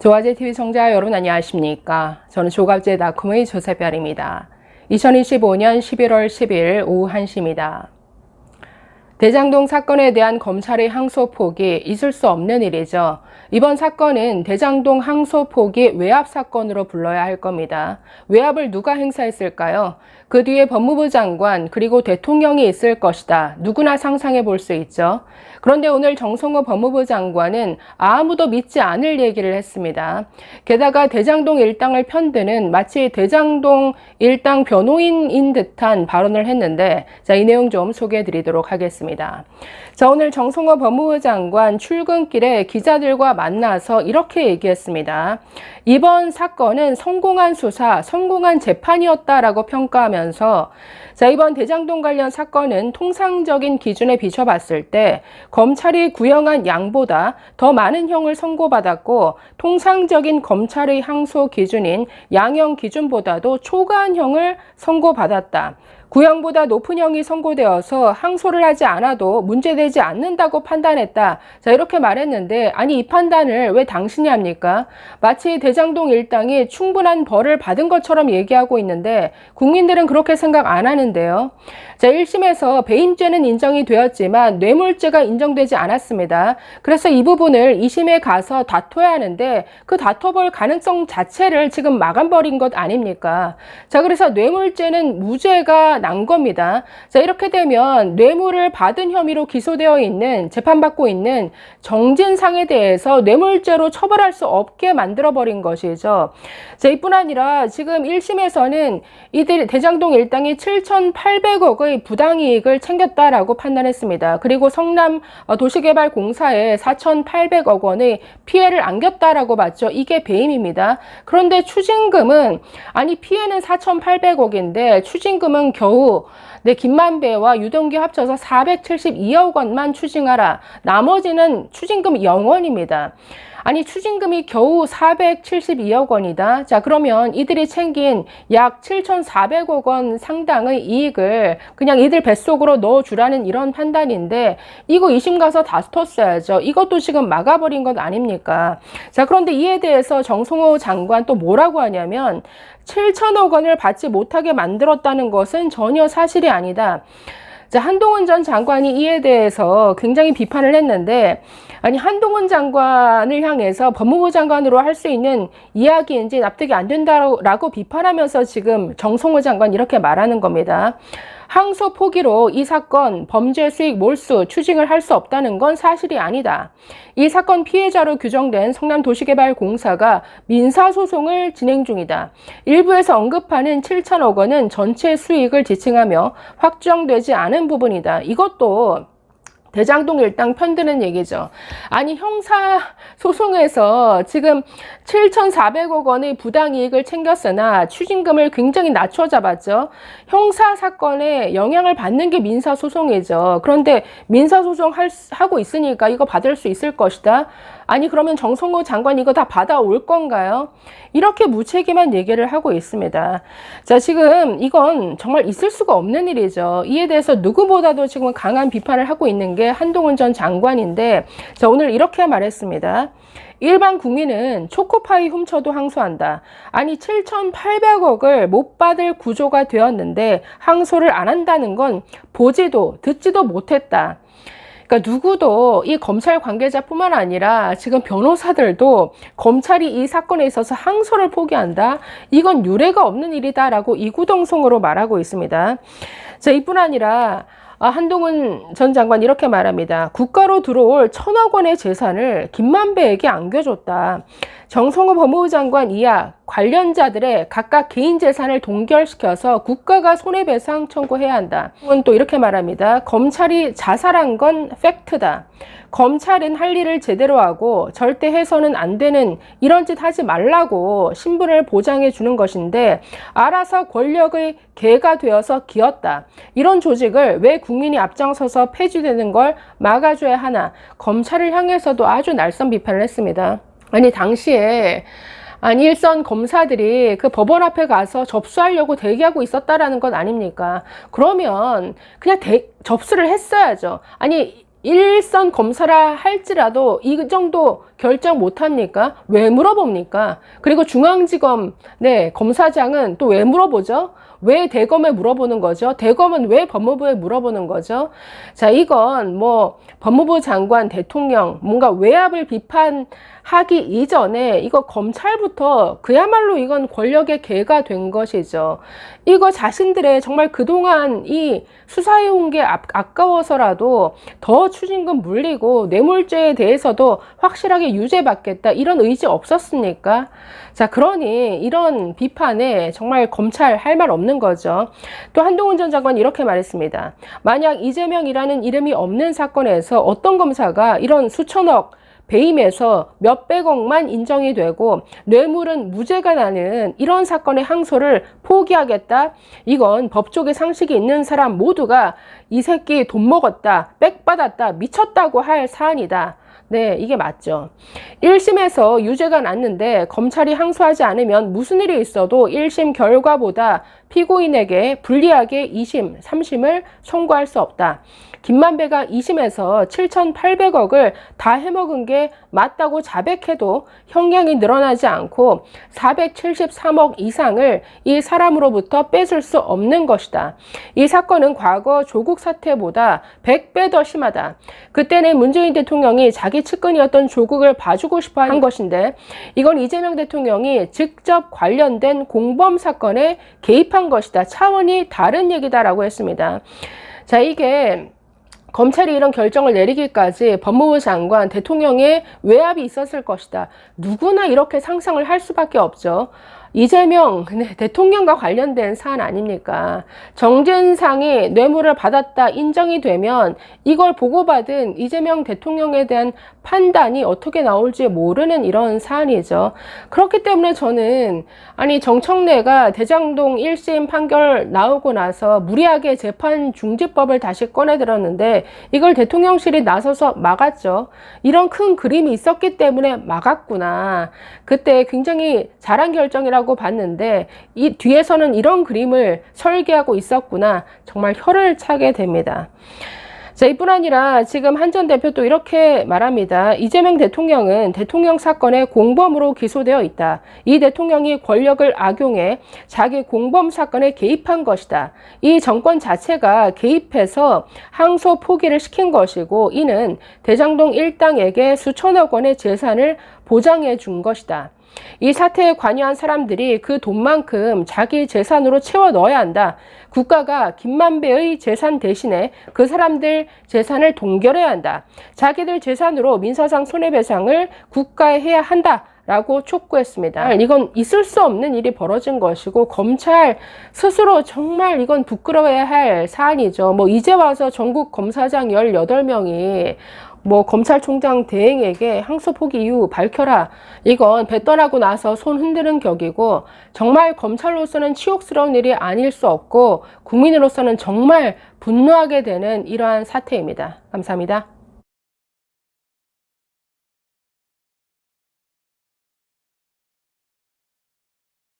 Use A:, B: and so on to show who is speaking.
A: 조가제TV 시청자 여러분 안녕하십니까? 저는 조가제닷컴의 조세별입니다. 2025년 11월 10일 오후 1시입니다. 대장동 사건에 대한 검찰의 항소폭이 있을 수 없는 일이죠. 이번 사건은 대장동 항소폭이 외압 사건으로 불러야 할 겁니다. 외압을 누가 행사했을까요? 그 뒤에 법무부 장관 그리고 대통령이 있을 것이다. 누구나 상상해 볼 수 있죠. 그런데 오늘 정성호 법무부 장관은 아무도 믿지 않을 얘기를 했습니다. 게다가 대장동 일당을 편드는 마치 대장동 일당 변호인인 듯한 발언을 했는데 이 내용 좀 소개해 드리도록 하겠습니다. 오늘 정성호 법무부 장관 출근길에 기자들과 만나서 이렇게 얘기했습니다. 이번 사건은 성공한 수사, 성공한 재판이었다라고 평가하면서 이번 대장동 관련 사건은 통상적인 기준에 비춰봤을 때 검찰이 구형한 양보다 더 많은 형을 선고받았고 통상적인 검찰의 항소 기준인 양형 기준보다도 초과한 형을 선고받았다. 구형보다 높은 형이 선고되어서 항소를 하지 않아도 문제되지 않는다고 판단했다. 이렇게 말했는데 아니 이 판단을 왜 당신이 합니까? 마치 대장동 일당이 충분한 벌을 받은 것처럼 얘기하고 있는데 국민들은 그렇게 생각 안 하는데요. 1심에서 배임죄는 인정이 되었지만 뇌물죄가 인정되지 않았습니다. 그래서 이 부분을 2심에 가서 다퉈야 하는데 그 다퉈볼 가능성 자체를 지금 막아버린 것 아닙니까? 그래서 뇌물죄는 무죄가 난 겁니다. 이렇게 되면 뇌물을 받은 혐의로 기소되어 있는 재판받고 있는 정진상에 대해서 뇌물죄로 처벌할 수 없게 만들어버린 것이죠. 이뿐 아니라 지금 1심에서는 이들 대장동 일당이 7,800억의 부당이익을 챙겼다라고 판단했습니다. 그리고 성남 도시개발공사에 4,800억 원의 피해를 안겼다라고 봤죠. 이게 배임입니다. 그런데 추징금은 아니 피해는 4,800억인데 추징금은 겨우 김만배와 유동규 합쳐서 472억 원만 추징하라. 나머지는 추징금 0원입니다. 아니 추징금이 겨우 472억 원이다. 그러면 이들이 챙긴 약 7,400억 원 상당의 이익을 그냥 이들 뱃속으로 넣어주라는 이런 판단인데 이거 2심 가서 다퉜어야죠. 이것도 지금 막아버린 것 아닙니까? 그런데 이에 대해서 정성호 장관 또 뭐라고 하냐면 7천억 원을 받지 못하게 만들었다는 것은 전혀 사실이 아니다. 한동훈 전 장관이 이에 대해서 굉장히 비판을 했는데 아니 한동훈 장관을 향해서 법무부 장관으로 할 수 있는 이야기인지 납득이 안 된다라고 비판하면서 지금 정성호 장관 이렇게 말하는 겁니다. 항소 포기로 이 사건 범죄 수익 몰수 추징을 할 수 없다는 건 사실이 아니다. 이 사건 피해자로 규정된 성남도시개발공사가 민사소송을 진행 중이다. 일부에서 언급하는 7천억 원은 전체 수익을 지칭하며 확정되지 않은 부분이다. 이것도 대장동 일당 편드는 얘기죠. 아니 형사소송에서 지금 7,400억 원의 부당이익을 챙겼으나 추징금을 굉장히 낮춰 잡았죠. 형사사건에 영향을 받는 게 민사소송이죠. 그런데 민사소송 하고 있으니까 이거 받을 수 있을 것이다. 아니 그러면 정성호 장관 이거 다 받아올 건가요? 이렇게 무책임한 얘기를 하고 있습니다. 지금 이건 정말 있을 수가 없는 일이죠. 이에 대해서 누구보다도 지금 강한 비판을 하고 있는 게 한동훈 전 장관인데 오늘 이렇게 말했습니다. 일반 국민은 초코파이 훔쳐도 항소한다. 아니 7,800억을 못 받을 구조가 되었는데 항소를 안 한다는 건 보지도 듣지도 못했다. 그러니까 누구도 이 검찰 관계자뿐만 아니라 지금 변호사들도 검찰이 이 사건에 있어서 항소를 포기한다. 이건 유례가 없는 일이다라고 이구동성으로 말하고 있습니다. 이뿐 아니라 한동훈 전 장관 이렇게 말합니다. 국가로 들어올 1,000억 원의 재산을 김만배에게 안겨줬다. 정성호 법무부 장관 이하 관련자들의 각각 개인 재산을 동결시켜서 국가가 손해배상 청구해야 한다. 또 이렇게 말합니다. 검찰이 자살한 건 팩트다. 검찰은 할 일을 제대로 하고 절대 해서는 안 되는 이런 짓 하지 말라고 신분을 보장해 주는 것인데 알아서 권력의 개가 되어서 기었다. 이런 조직을 왜 국민이 앞장서서 폐지되는 걸 막아줘야 하나. 검찰을 향해서도 아주 날선 비판을 했습니다. 아니 당시에 일선 검사들이 그 법원 앞에 가서 접수하려고 대기하고 있었다라는 것 아닙니까? 그러면 그냥 접수를 했어야죠. 아니 일선 검사라 할지라도 이 정도 결정 못합니까? 왜 물어봅니까? 그리고 중앙지검 검사장은 또 왜 물어보죠? 왜 대검에 물어보는 거죠? 대검은 왜 법무부에 물어보는 거죠? 자, 이건 뭐 법무부 장관, 대통령 뭔가 외압을 비판하기 이전에 이거 검찰부터 그야말로 이건 권력의 개가 된 것이죠. 이거 자신들의 정말 그동안 이 수사해온 게 아까워서라도 더 추징금 물리고 뇌물죄에 대해서도 확실하게 유죄받겠다 이런 의지 없었습니까? 자, 그러니 이런 비판에 정말 검찰 할 말 없는 거죠. 또 한동훈 전 장관이 이렇게 말했습니다. 만약 이재명이라는 이름이 없는 사건에서 어떤 검사가 이런 수천억 배임에서 몇백억만 인정이 되고 뇌물은 무죄가 나는 이런 사건의 항소를 포기하겠다? 이건 법조계 상식이 있는 사람 모두가 이 새끼 돈 먹었다, 빽 받았다, 미쳤다고 할 사안이다. 네, 이게 맞죠. 1심에서 유죄가 났는데 검찰이 항소하지 않으면 무슨 일이 있어도 1심 결과보다 피고인에게 불리하게 2심, 3심을 청구할 수 없다. 김만배가 2심에서 7,800억을 다 해먹은 게 맞다고 자백해도 형량이 늘어나지 않고 473억 이상을 이 사람으로부터 뺏을 수 없는 것이다. 이 사건은 과거 조국 사태보다 100배 더 심하다. 그때는 문재인 대통령이 자기 측근이었던 조국을 봐주고 싶어 한 것인데 이건 이재명 대통령이 직접 관련된 공범 사건에 개입한 것이다. 차원이 다른 얘기다라고 했습니다. 자, 이게 검찰이 이런 결정을 내리기까지 법무부 장관, 대통령의 외압이 있었을 것이다. 누구나 이렇게 상상을 할 수밖에 없죠. 이재명 대통령과 관련된 사안 아닙니까? 정진상이 뇌물을 받았다 인정이 되면 이걸 보고받은 이재명 대통령에 대한 판단이 어떻게 나올지 모르는 이런 사안이죠. 그렇기 때문에 저는 정청래가 대장동 1심 판결 나오고 나서 무리하게 재판 중지법을 다시 꺼내들었는데 이걸 대통령실이 나서서 막았죠. 이런 큰 그림이 있었기 때문에 막았구나. 그때 굉장히 잘한 결정이라고 봤는데 이 뒤에서는 이런 그림을 설계하고 있었구나. 정말 혀를 차게 됩니다. 자, 이뿐 아니라 지금 한 전 대표도 이렇게 말합니다. 이재명 대통령은 대통령 사건의 공범으로 기소되어 있다. 이 대통령이 권력을 악용해 자기 공범 사건에 개입한 것이다. 이 정권 자체가 개입해서 항소 포기를 시킨 것이고 이는 대장동 일당에게 수천억 원의 재산을 보장해 준 것이다. 이 사태에 관여한 사람들이 그 돈만큼 자기 재산으로 채워 넣어야 한다. 국가가 김만배의 재산 대신에 그 사람들 재산을 동결해야 한다. 자기들 재산으로 민사상 손해배상을 국가에 해야 한다. 라고 촉구했습니다. 이건 있을 수 없는 일이 벌어진 것이고 검찰 스스로 정말 이건 부끄러워야 할 사안이죠. 이제 와서 전국 검사장 18명이 검찰총장 대행에게 항소 포기 이유 밝혀라. 이건 배 떠나고 나서 손 흔드는 격이고 정말 검찰로서는 치욕스러운 일이 아닐 수 없고 국민으로서는 정말 분노하게 되는 이러한 사태입니다. 감사합니다.